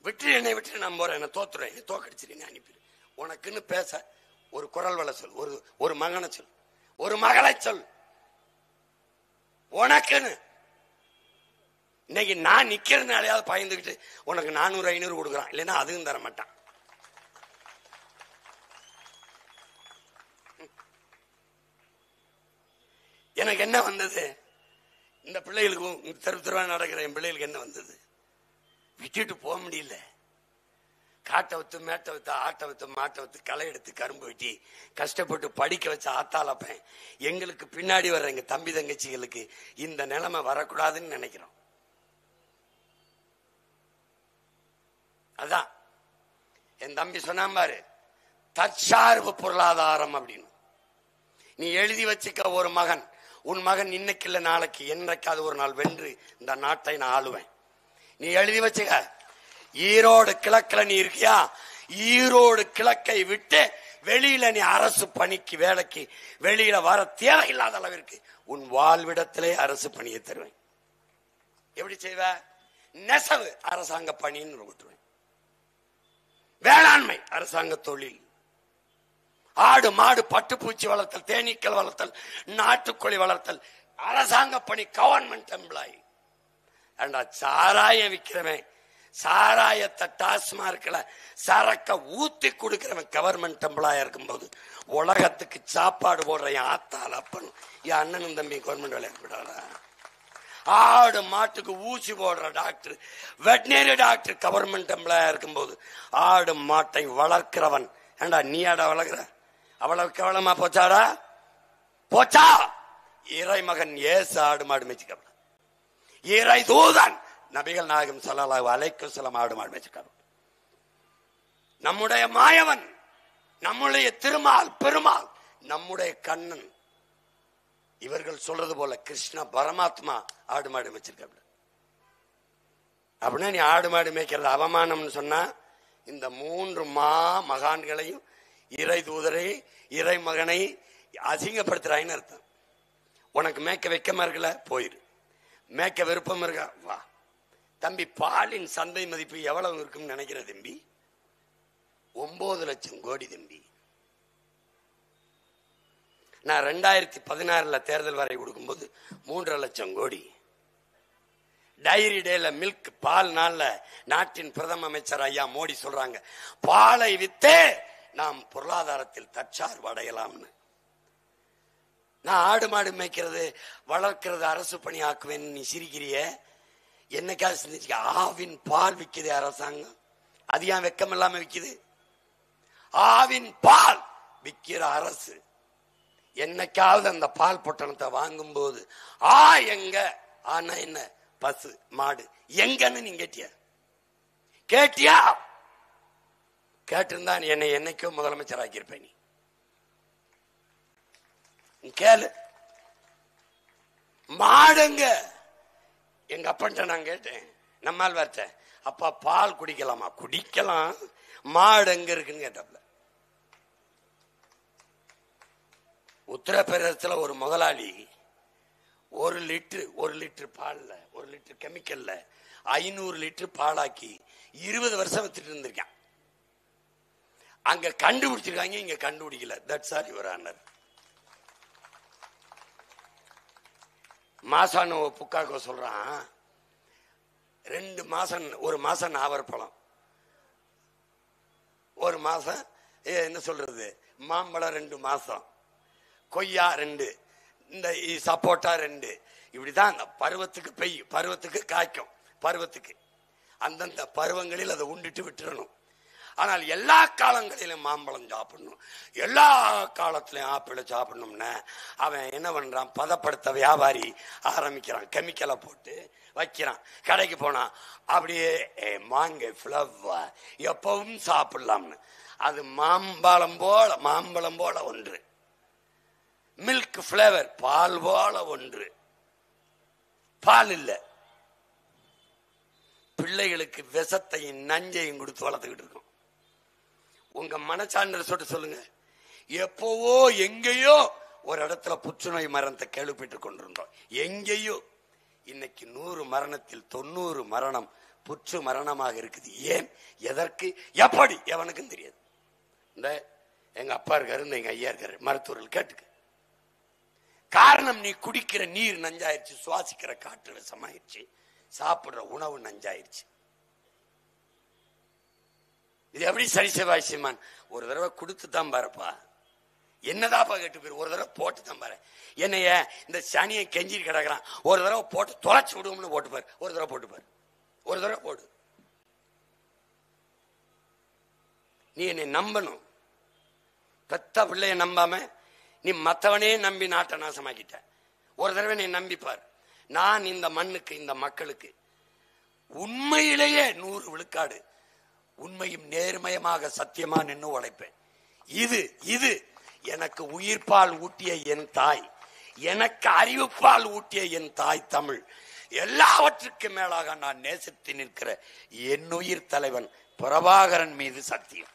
விட்டு என்னை விட்டு நான் போறேன், என்ன தோத்துறேன், என்ன தோக்கடிச்சிரு, அனுப்பிடு. உனக்குன்னு பேச ஒரு குரல் வள சொல், ஒரு மகனை சொல், ஒரு மகளை சொல். உனக்குன்னு இன்னைக்கு நான் நிக்கிறதுனாலையாவது பயந்துகிட்டு உனக்கு 400 500 கொடுக்குறான், இல்லைன்னா அதுவும் தர மாட்டான். எனக்கு என்ன வந்தது? இந்த பிள்ளைகளுக்கும் தெருவா நடக்கிற என் பிள்ளைகளுக்கு என்ன வந்தது? விட்டுட்டு போக முடியல. காட்டை வித்து, மேட்டை வித்து, ஆட்டை வித்து, மாட்டை வித்து, களை எடுத்து, கரும்பு வெட்டி கஷ்டப்பட்டு படிக்க வச்ச ஆத்தாளப்பேன் எங்களுக்கு பின்னாடி வர்ற எங்க தம்பி தங்கச்சிகளுக்கு இந்த நிலைமை வரக்கூடாதுன்னு நினைக்கிறோம். அதான் என் தம்பி சொன்னான் பாரு, தற்சார்பு பொருளாதாரம் அப்படின்னு. நீ எழுதி வச்சுக்க, ஒரு மகன், உன் மகன் இன்னைக்கு இல்ல நாளைக்கு என்னைக்காவது ஒரு நாள் வென்று இந்த நாட்டை நான் ஆளுவேன். நீ எழுதி வச்சுக்க. ஈரோடு கிழக்குல நீ இருக்கியா? ஈரோடு கிழக்கை விட்டு வெளியில நீ அரசு பணிக்கு வேலைக்கு வெளியில வர தேவையில்லாத அளவிற்கு உன் வாழ்விடத்திலே அரசு பணியை தருவேன். எப்படி செய்வ? நெசவு அரசாங்க பணின்னு விட்டுருவேன். வேளாண்மை அரசாங்க தொழில், ஆடு மாடு பட்டுப்பூச்சி வளர்த்தல், தேனீக்கள் வளர்த்தல், நாட்டுக்கோழி வளர்த்தல் அரசாங்க பணி, கவர்மெண்ட் எம்ப்ளாயி. அண்டா சாராயம் விற்கிறவன், சாராயத்தை டாஸ்மார்க்ல சரக்க ஊத்தி கொடுக்கிறவன் கவர்மெண்ட் எம்ப்ளாயா இருக்கும் போது உலகத்துக்கு சாப்பாடு போடுற என் ஆத்தால் அப்பனும் என் அண்ணனும் தம்பி கவர்மெண்ட் வேலைக்கு விடாத. ஆடு மாட்டுக்கு ஊசி போடுற டாக்டர், வெட்டினரி டாக்டர் கவர்மெண்ட் எம்ப்ளாயா இருக்கும் போது ஆடு மாட்டை வளர்க்கிறவன் ஏண்டா நீ ஆடா வளர்க்கிற? அவ்வளவு கேவலமா போச்சாடா? போச்சா? இறை மகன் ஏசு ஆடு மாடு மேய்ச்சிக்க, இறை தூதன் நபிகள் நாயகம் ஸல்லல்லாஹு அலைஹி வஸல்லம் ஆடு மாடு மேய்ச்சிக்க, நம்முடைய மாயவன், நம்முடைய திருமால் பெருமாள், நம்முடைய கண்ணன், இவர்கள் சொல்றது போல கிருஷ்ண பரமாத்மா ஆடு மாடு மேய்ச்சிருக்க. அப்படின்னா நீ ஆடு மாடு மேய்க்கிறது அவமானம்னு சொன்னா இந்த 3 மகான்களையும் இறை தூதரை இறை மகனை அசிங்கப்படுத்துறாயின்னு அர்த்தம். உனக்கு மேய்க்க வைக்கமா இருக்கல, போயிரு. மேய்க்க விருப்பம் இருக்கா, வா. தம்பி, பாலின் சந்தை மதிப்பு எவ்வளவு இருக்குன்னு நினைக்கிற தம்பி? 9 லட்சம் கோடி தம்பி. நான் 2016 தேர்தல் வரை கொடுக்கும்போது 3.5 லட்சம் கோடி. டைரி டேல மில்க் பால் நாள்ல நாட்டின் பிரதம அமைச்சர் ஐயா மோடி சொல்றாங்க, பாலை வித்தே நாம் பொருளாதாரத்தில் தற்சார்பு அடையலாம்னு. நான் ஆடு மாடு மேய்க்கிறது வளர்க்கிறது அரசு பணி ஆக்குவேன் நீ சிரிக்கிறிய? என்னைக்காவது சிந்திச்சு? ஆவின் பால் விக்குது அரசாங்கம், அது ஏன் வெக்கம் இல்லாம விக்குது? ஆவின் பால் விக்கிற அரசு என்னைக்காவது அந்த பால் பொட்டணத்தை வாங்கும் போது எங்க ஆனா என்ன பசு மாடு எங்கன்னு நீங்க கேட்டியா? கேட்டிருந்தா என்னை என்னைக்கோ முதலமைச்சர் ஆக்கியிருப்பேன். நீ கேளு. மாடுங்க எங்க அப்பன்ட்ட நான் கேட்டேன், நம்மால் வச்ச அப்பா பால் குடிக்கலாமா? குடிக்கலாம், மாடு எங்க இருக்குன்னு கேட்டாப்ல. உத்தரப்பிரதேசத்துல ஒரு முதலாளி ஒரு லிட்டர் பால்ல, ஒரு லிட்டர் கெமிக்கல்ல 500 லிட்டர் பாலாக்கி 20 வருஷம் வச்சுட்டு இருந்திருக்கான். அங்க கண்டுபிடிச்சிருக்காங்க, இங்க கண்டுபிடிக்கல. That's are your honour. மாசான புக்காக்க சொல்றான், 2 மாசம், ஒரு மாசம் நாவற்பழம், ஒரு மாசம் என்ன சொல்றது மாம்பழம், 2 மாசம் கொய்யா 2, இந்த சப்போட்டா 2. இப்படிதான் அந்த பருவத்துக்கு பெய்யும், பருவத்துக்கு காய்க்கும், பருவத்துக்கு அந்தந்த பருவங்களில் அதை உண்டிட்டு விட்டுறணும். ஆனால் எல்லா காலங்களிலும் மாம்பழம் சாப்பிடணும், எல்லா காலத்திலையும் ஆப்பிள சாப்பிடணும்னா அவன் என்ன பண்றான், பதப்படுத்த வியாபாரி ஆரம்பிக்கிறான், கெமிக்கலை போட்டு வைக்கிறான். கடைக்கு போனா அப்படியே மாங்க ஃபிளவர் எப்பவும் சாப்பிடலாம்னு. அது மாம்பழம் போல ஒன்று, மில்க் பிளேவர் பால் போல ஒன்று. பால் இல்ல, பிள்ளைகளுக்கு விஷத்தையும் நஞ்சையும் கொடுத்து வளர்த்துக்கிட்டு இருக்கோம். உங்க மனச்சான்று சொல்லிட்டு சொல்லுங்க, எப்பவோ எங்கேயோ ஒரு இடத்துல புற்றுநோய் மரணத்தை கேள்விப்பட்டுக் கொண்டிருந்தோம், எங்கேயோ. இன்னைக்கு 100 மரணத்தில் 90 மரணம் புற்று மரணமாக இருக்குது. ஏன், எதற்கு, எப்படி, எவனுக்கும் தெரியாது. இந்த எங்க அப்பா இருக்காரு, இந்த எங்க ஐயா இருக்காரு, மருத்துவர்கள் கேட்டுக்க. காரணம், நீ குடிக்கிற நீர் நஞ்சாயிருச்சு, சுவாசிக்கிற காற்று விஷமாயிருச்சு, சாப்பிடுற உணவு நஞ்சாயிருச்சு. இது எப்படி சரி செவ்வாய்மான்? ஒரு தடவை கொடுத்து தான் பாருப்பா, என்னதாப்பா கேட்டு போயிரு, ஒரு தடவை போட்டு தான் பாரு. என்னைய இந்த சனியை கெஞ்சி கிடக்குறான், ஒரு தடவை போட்டு தொலைச்சு விடுவோம்னு போட்டு பாரு, ஒரு தடவை போட்டு பாரு, ஒரு தடவை போடு. நீ என்னை நம்பணும். பெத்த பிள்ளைய நம்பாம நீ மற்றவனே நம்பி நாட்டை நாசமாக்கிட்ட. ஒரு தடவை நீ நம்பிப்பார். நான் இந்த மண்ணுக்கு, இந்த மக்களுக்கு உண்மையிலேயே 100 விழுக்காடு உண்மையும் நேர்மயமாக சத்தியமா நின்று உழைப்பேன். இது எனக்கு உயிர்ப்பால் ஊட்டிய என் தாய், எனக்கு அறிவுப்பால் ஊட்டிய என் தாய் தமிழ், எல்லாவற்றுக்கும் மேலாக நான் நேசித்து நிற்கிற என் உயிர் தலைவன் பிரபாகரன் மீது சத்தியம்.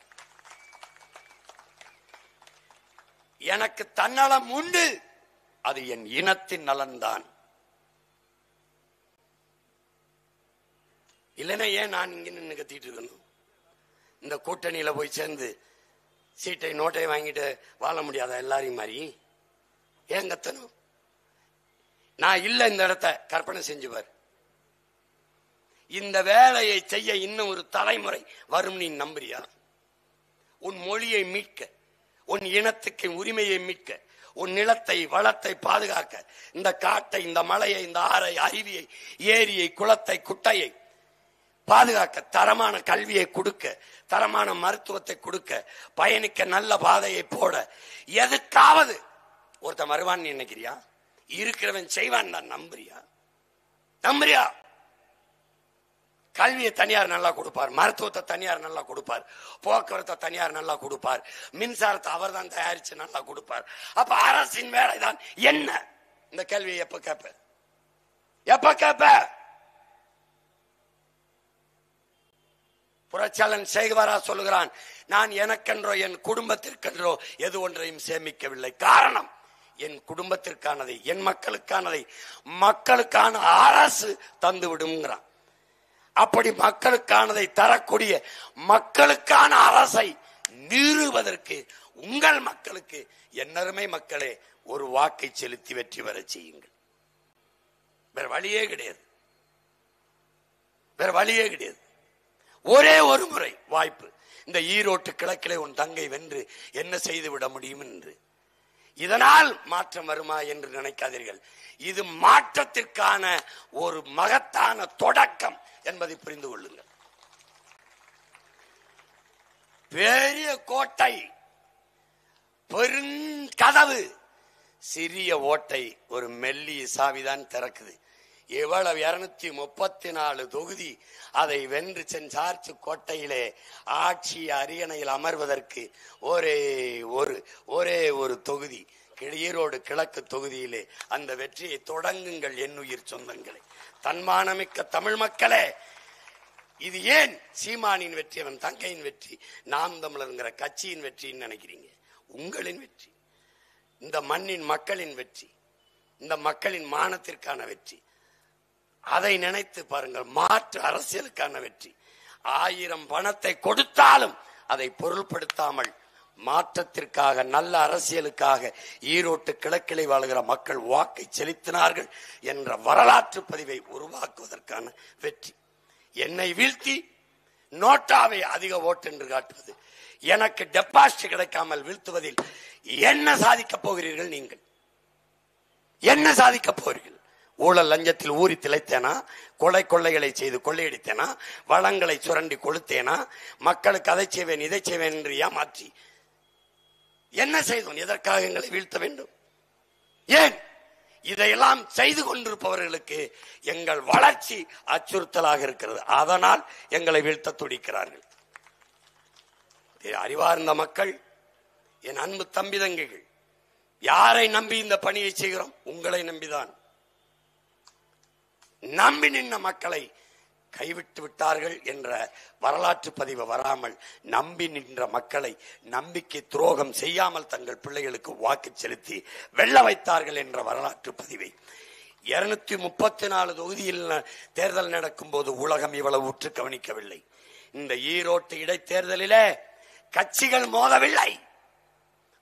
எனக்கு தன்னலம் உண்டு, அது என் இனத்தின் நலன்தான். இல்லைன்னா ஏன் நான் இங்க நின்று கத்திட்டு இருக்கணும்? இந்த கூட்டணியில போய் சேர்ந்து சீட்டை நோட்டை வாங்கிட்டு வாழ முடியாத எல்லாரையும் மாதிரி ஏன் கத்தணும்? நான் இல்ல, இந்த இடத்த கற்பனை செஞ்சுவார். இந்த வேலையை செய்ய இன்னும் ஒரு தலைமுறை வரும், நீ நம்புறியா? உன் மொழியை மீட்க, உன் இனத்துக்கு உரிமையை மீட்க, உன் நிலத்தை வளத்தை பாதுகாக்க, இந்த காட்டை, இந்த மலையை, இந்த ஆறை, அருவியை, ஏரியை, குளத்தை, குட்டையை பாதுகாக்க, தரமான கல்வியை கொடுக்க, தரமான மருத்துவத்தை கொடுக்க, பயணிக்க நல்ல பாதையை போட, எதுக்காவது ஒருத்தன் வருவான் நினைக்கிறியா? இருக்கிறவன் செய்வான் தான் நம்புறியா? கல்வியை தனியார் நல்லா கொடுப்பார், மருத்துவத்தை தனியார் நல்லா கொடுப்பார், போக்குவரத்தை தனியார் நல்லா கொடுப்பார், மின்சாரத்தை அவர் தான் தயாரிச்சு நல்லா கொடுப்பார். அப்ப அரசின் வேலைதான் என்ன? இந்த கேள்வியை எப்ப கேப்ப? புரட்சியாளன் சேகுவாரா சொல்லுகிறான், நான் எனக்கென்றோ என் குடும்பத்திற்கென்றோ எது ஒன்றையும் சேமிக்கவில்லை. காரணம், என் குடும்பத்திற்கானதை, என் மக்களுக்கானதை மக்களுக்கான அரசு தந்து விடுங்கிறான். அப்படி மக்களுக்கானதை தரக்கூடிய மக்களுக்கான அரசை நிறுவதற்கு உங்கள் மக்களுக்கு, என்னருமை மக்களே, ஒரு வாக்கை செலுத்தி வெற்றி பெற செய்யுங்கள். வேற வழியே கிடையாது. ஒரே ஒரு முறை வாய்ப்பு. இந்த ஈரோட்டு கிழக்கிலே உன் தங்கை வென்று என்ன செய்து விட முடியும் என்று. இதனால் மாற்றம் வருமா என்று நினைக்காதீர்கள். இது மாற்றத்திற்கான ஒரு மகத்தான தொடக்கம் என்பதை புரிந்து கொள்ளுங்கள். பெரிய கோட்டை, பெருங்கதவு, சிறிய ஓட்டை ஒரு மெல்லிய சாவிதான் திறக்குது. எவ்வளவு 234 தொகுதி அதை வென்று சென்றார்ச்சு கோட்டையிலே ஆட்சி அரியணையில் அமர்வதற்கு ஒரே ஒரு தொகுதி ஈரோடு கிழக்கு தொகுதியிலே அந்த வெற்றியை தொடங்குங்கள் என்னுயிர் சொந்தங்களே, தன்மானமிக்க தமிழ் மக்களே. இது ஏன் சீமானின் வெற்றி, அவன் தங்கையின் வெற்றி, நாம் தமிழர்ங்கிற கட்சியின் வெற்றின்னு நினைக்கிறீங்க? உங்களின் வெற்றி, இந்த மண்ணின் மக்களின் வெற்றி, இந்த மக்களின் மானத்திற்கான வெற்றி. அதை நினைத்து பாருங்கள். மாற்று அரசியலுக்கான வெற்றி. 1000 பணத்தை கொடுத்தாலும் அதை பொருள்படுத்தாமல் மாற்றத்திற்காக, நல்ல அரசியலுக்காக ஈரோட்டு கிழக்கிலே வாழ்கிற மக்கள் வாக்கை செலுத்தினார்கள் என்ற வரலாற்று பதிவை உருவாக்குவதற்கான வெற்றி. என்னை வீழ்த்தி நோட்டாவை அதிக ஓட்டு என்று காட்டுவது, எனக்கு டெபாசிட் கிடைக்காமல் வீழ்த்துவதில் என்ன சாதிக்கப் போகிறீர்கள்? நீங்கள் என்ன சாதிக்கப் போகிறீர்கள்? ஊழல் லஞ்சத்தில் ஊறி திளைத்தேனா? கொள்ளைகளை செய்து கொள்ளையடித்தேனா? வளங்களை சுரண்டி கொளுத்தேனா? மக்களுக்கு அதை செய்வேன் இதை செய்வேன் என்று ஏமாற்றி என்ன செய்தோம்? எதற்காக எங்களை வீழ்த்த வேண்டும்? ஏன்? இதையெல்லாம் செய்து கொண்டிருப்பவர்களுக்கு எங்கள் வளர்ச்சி அச்சுறுத்தலாக இருக்கிறது. அதனால் எங்களை வீழ்த்த துடிக்கிறார்கள். அறிவார்ந்த மக்கள், என் அன்பு தம்பி தங்கைகள், யாரை நம்பி இந்த பணியை செய்கிறோம்? உங்களை நம்பிதான். நம்பி நின்ற மக்களை கைவிட்டு விட்டார்கள் என்ற வரலாற்று பதிவு வராமல், நம்பி நின்ற மக்களை நம்பிக்கை துரோகம் செய்யாமல் தங்கள் பிள்ளைகளுக்கு வாக்கு செலுத்தி வெல்ல வைத்தார்கள் என்ற வரலாற்று பதிவை 234 தொகுதியில் தேர்தல் நடக்கும் போது உலகம் இவ்வளவு உற்று கவனிக்கவில்லை. இந்த ஈரோட்டு இடைத்தேர்தலிலே கட்சிகள் மோதவில்லை.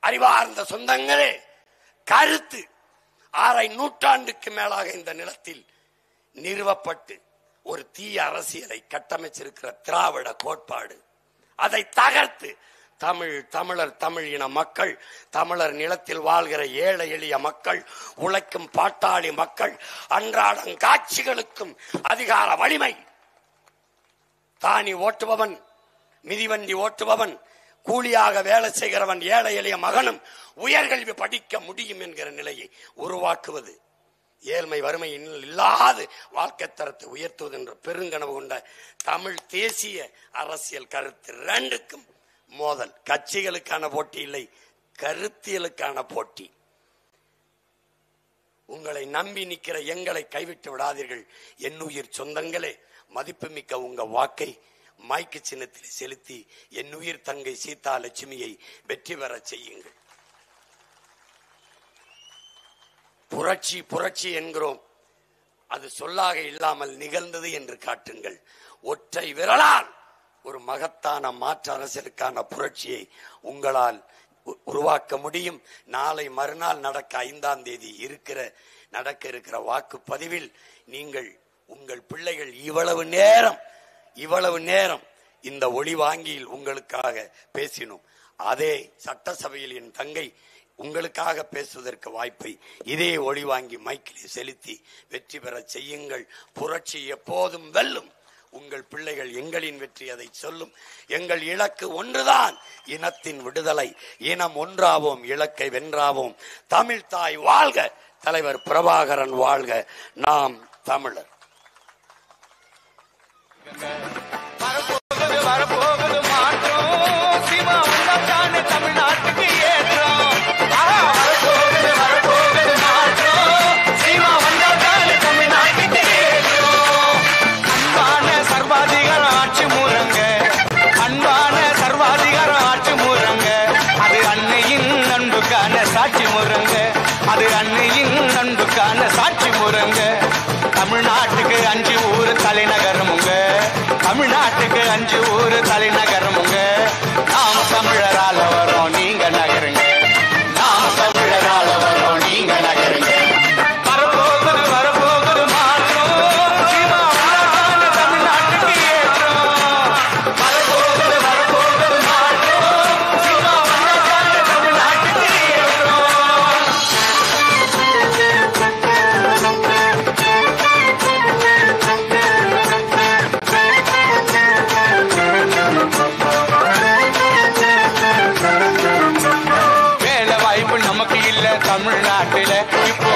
அறிவார்ந்த சொந்தங்களே, கருத்து 6 நூற்றாண்டுக்கு மேலாக இந்த நிலத்தில் நிறுவப்பட்டு ஒரு தீய அரசியலை கட்டமைச்சிருக்கிற திராவிட கோட்பாடு, அதை தகர்த்து தமிழர் இன மக்கள், தமிழர் நிலத்தில் வாழ்கிற ஏழை எளிய மக்கள், உழைக்கும் பாட்டாளி மக்கள், அன்றாடம் காட்சிகளுக்கும் அதிகார வலிமை, தானி ஓட்டுபவன், மிதிவண்டி ஓட்டுபவன், கூலியாக வேலை செய்கிறவன், ஏழை எளிய மகனும் உயர்கல்வி படிக்க முடியும் என்கிற நிலையை உருவாக்குவது, ஏழ்மை வறுமையில் இல்லாது வாழ்க்கை தரத்தை உயர்த்துவது என்ற பெருங்கனவு கொண்ட தமிழ் தேசிய அரசியல் கருத்து ரெண்டுக்கும் மோதல். கட்சிகளுக்கான போட்டி இல்லை, கருத்தியலுக்கான போட்டி. உங்களை நம்பி நிற்கிற எங்களை கைவிட்டு விடாதீர்கள் என்னுயிர் சொந்தங்களே. மதிப்புமிக்க உங்க வாக்கை மைக்கு சின்னத்தில் செலுத்தி என்னுயிர் தங்கை சீதா லட்சுமியை வெற்றி பெற செய்யுங்கள். புரட்சி புரட்சி என்கிறோம், அது சொல்லாக இல்லாமல் நிகழ்ந்தது என்று காட்டுங்கள். ஒற்றை விரலால் ஒரு மகத்தான மாற்று அரசியலுக்கான புரட்சியை உங்களால் உருவாக்க முடியும். நாளை மறுநாள் நடக்க 5ஆம் தேதி நடக்க இருக்கிற வாக்குப்பதிவில் நீங்கள், உங்கள் பிள்ளைகள் இவ்வளவு நேரம் இந்த ஒளி வாங்கியில் உங்களுக்காக பேசினோம். அதே சட்டசபையில் என் தங்கை உங்களுக்காக பேசுவதற்கு வாய்ப்பை இதே ஒளி வாங்கி மைக்கிலே செலுத்தி வெற்றி பெற செய்யுங்கள். புரட்சி எப்போதும் வெல்லும். உங்கள் பிள்ளைகள் எங்களின் வெற்றி அதை சொல்லும். எங்கள் இலக்கு ஒன்றுதான், இனத்தின் விடுதலை. இனம் ஒன்றாவோம், இலக்கை வென்றாவோம். தமிழ் தாய் வாழ்க, தலைவர் பிரபாகரன் வாழ்க, நாம் தமிழர். வரப்போகுது மாற்றம், சிவா வந்தாச்சானே தமிழ்நாட்டுக்கு ஏற்றம். வரப்போகுது மாற்றம், சிவா வந்தாச்சானே தமிழ்நாட்டுக்கு ஏற்றம். அன்பான சர்வாதிகார ஆட்சி முறங்க, அன்பான சர்வாதிகார ஆட்சி முறங்க, அது அன்னையின் அன்புக்கான சாட்சி முறங்க, அது அன்னையின் அன்புக்கான சாட்சி முறங்க. தமிழ்நாட்டுக்கு 5 ஊர் தலைநகரமுங்க, தமிழ்நாட்டுக்கு 5 ஊர் தலைநகரமுங்க. நாம் தமிழரால வரோம், நீங்க நகருங்க. நாம் தமிழரால வரோம், நீங்க நகருங்க. வரப்போகுது மாற்றம், சிவா வந்தாச்சானே தமிழ்நாட்டுக்கு ஏற்றம். வரப்போகுது மாற்றம், சிவா வந்தாச்சானே தமிழ்நாட்டுக்கு ஏற்றம். தமிழ்நாட்டில இப்போ